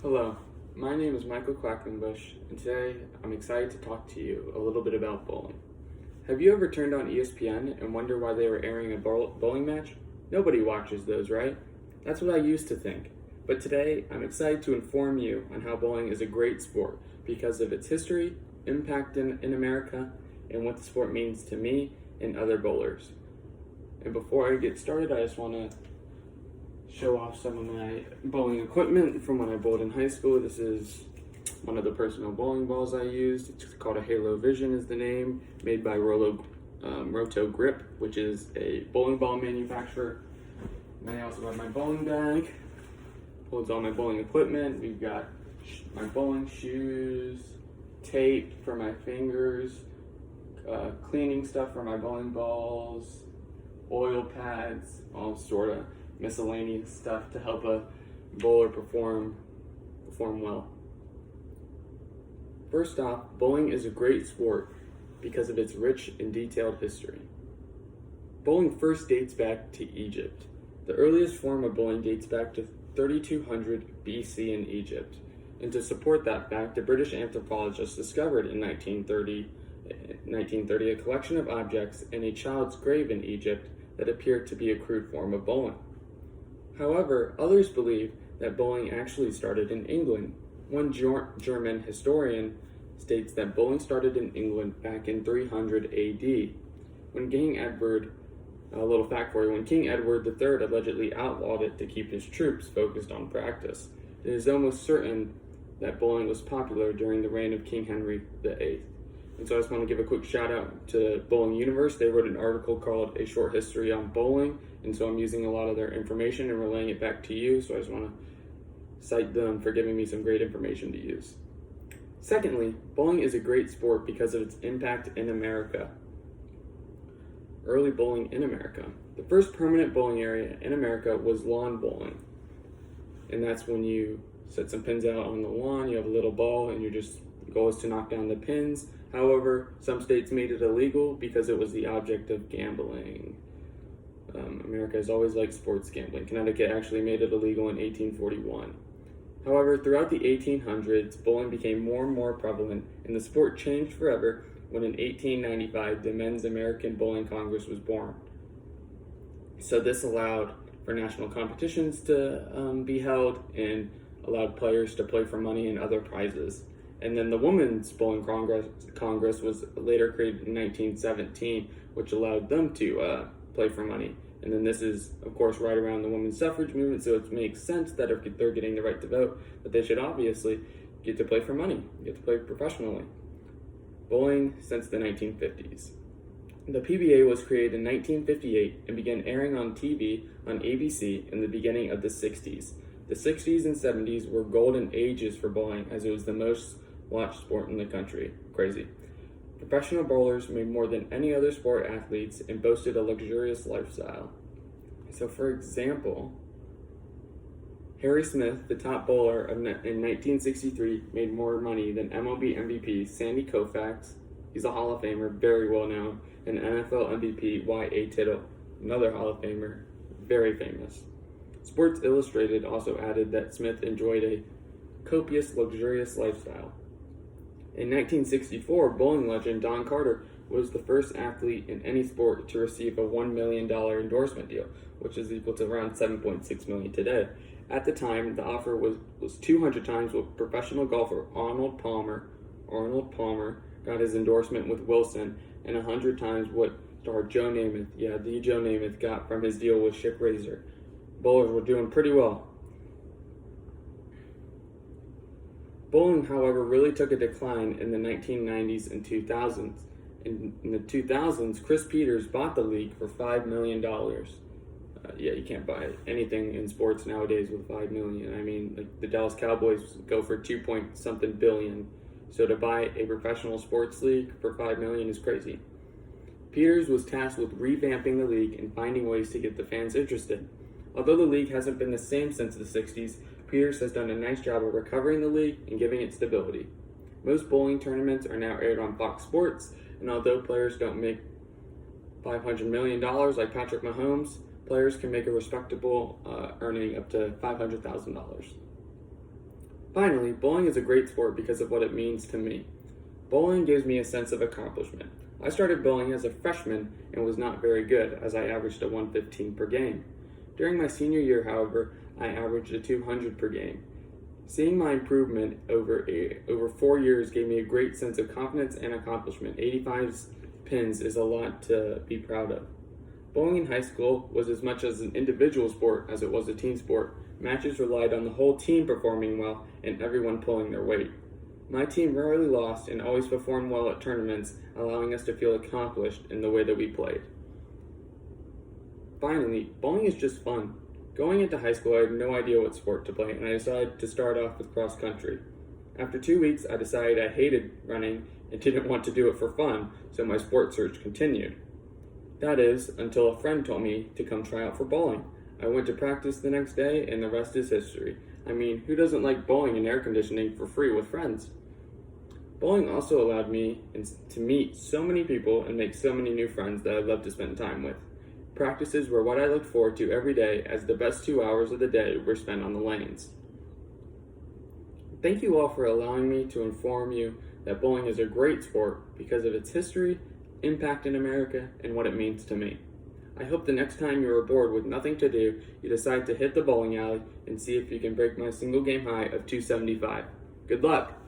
Hello, my name is Michael Quackenbush, and today I'm excited to talk to you a little bit about bowling. Have you ever turned on ESPN and wonder why they were airing a bowling match? Nobody watches those, right? That's what I used to think. But today, I'm excited to inform you on how bowling is a great sport because of its history, impact in America, and what the sport means to me and other bowlers. And before I get started, I just want to show off some of my bowling equipment from when I bowled in high school. This is one of the personal bowling balls I used. It's called a Halo Vision is the name, made by Roto Grip, which is a bowling ball manufacturer. And I also have my bowling bag, holds all my bowling equipment. We've got my bowling shoes, tape for my fingers, cleaning stuff for my bowling balls, oil pads, all sort of miscellaneous stuff to help a bowler perform well. First off, bowling is a great sport because of its rich and detailed history. Bowling first dates back to Egypt. The earliest form of bowling dates back to 3200 BC in Egypt. And to support that fact, a British anthropologist discovered in 1930 a collection of objects in a child's grave in Egypt that appeared to be a crude form of bowling. However, others believe that bowling actually started in England. One German historian states that bowling started in England back in 300 AD. When King Edward, a little fact for you, when King Edward III allegedly outlawed it to keep his troops focused on practice, it is almost certain that bowling was popular during the reign of King Henry VIII. And so I just want to give a quick shout out to Bowling Universe. They wrote an article called A Short History on Bowling, and so I'm using a lot of their information and relaying it back to you, so I just want to cite them for giving me some great information to use. Secondly, bowling is a great sport because of its impact in America. Early bowling in America. The first permanent bowling area in America was lawn bowling, and that's when you set some pins out on the lawn, you have a little ball, and your goal is to knock down the pins. However, some states made it illegal because it was the object of gambling. America has always liked sports gambling. Connecticut actually made it illegal in 1841. However, throughout the 1800s, bowling became more and more prevalent, and the sport changed forever when in 1895 the Men's American Bowling Congress was born. So this allowed for national competitions to be held and allowed players to play for money and other prizes. And then the Women's Bowling Congress was later created in 1917, which allowed them to play for money. And then this is, of course, right around the women's suffrage movement, so it makes sense that if they're getting the right to vote, that they should obviously get to play for money, get to play professionally. Bowling since the 1950s. The PBA was created in 1958 and began airing on TV on ABC in the beginning of the 60s. The 60s and 70s were golden ages for bowling as it was the most watched sport in the country. Crazy. Professional bowlers made more than any other sport athletes and boasted a luxurious lifestyle. So for example, Harry Smith, the top bowler in 1963, made more money than MLB MVP Sandy Koufax, he's a Hall of Famer, very well known, and NFL MVP Y.A. Tittle, another Hall of Famer, very famous. Sports Illustrated also added that Smith enjoyed a copious, luxurious lifestyle. In 1964, bowling legend Don Carter was the first athlete in any sport to receive a $1 million endorsement deal, which is equal to around $7.6 million today. At the time, the offer was 200 times what professional golfer Arnold Palmer got his endorsement with Wilson, and 100 times what star Joe Namath, the Joe Namath, got from his deal with Schick Razor. Bowlers were doing pretty well. Bowling, however, really took a decline in the 1990s and 2000s. In the 2000s, Chris Peters bought the league for $5 million. You can't buy anything in sports nowadays with $5 million. I mean, like the Dallas Cowboys go for 2-point-something billion. So to buy a professional sports league for $5 million is crazy. Peters was tasked with revamping the league and finding ways to get the fans interested. Although the league hasn't been the same since the 60s, Peters has done a nice job of recovering the league and giving it stability. Most bowling tournaments are now aired on Fox Sports, and although players don't make $500 million like Patrick Mahomes, players can make a respectable earning up to $500,000. Finally, bowling is a great sport because of what it means to me. Bowling gives me a sense of accomplishment. I started bowling as a freshman and was not very good, as I averaged a 115 per game. During my senior year, however, I averaged a 200 per game. Seeing my improvement over 4 years gave me a great sense of confidence and accomplishment. 85 pins is a lot to be proud of. Bowling in high school was as much as an individual sport as it was a team sport. Matches relied on the whole team performing well and everyone pulling their weight. My team rarely lost and always performed well at tournaments, allowing us to feel accomplished in the way that we played. Finally, bowling is just fun. Going into high school, I had no idea what sport to play, and I decided to start off with cross country. After 2 weeks, I decided I hated running and didn't want to do it for fun, so my sport search continued. That is, until a friend told me to come try out for bowling. I went to practice the next day, and the rest is history. I mean, who doesn't like bowling and air conditioning for free with friends? Bowling also allowed me to meet so many people and make so many new friends that I love to spend time with. Practices were what I looked forward to every day, as the best 2 hours of the day were spent on the lanes. Thank you all for allowing me to inform you that bowling is a great sport because of its history, impact in America, and what it means to me. I hope the next time you are bored with nothing to do, you decide to hit the bowling alley and see if you can break my single game high of 275. Good luck!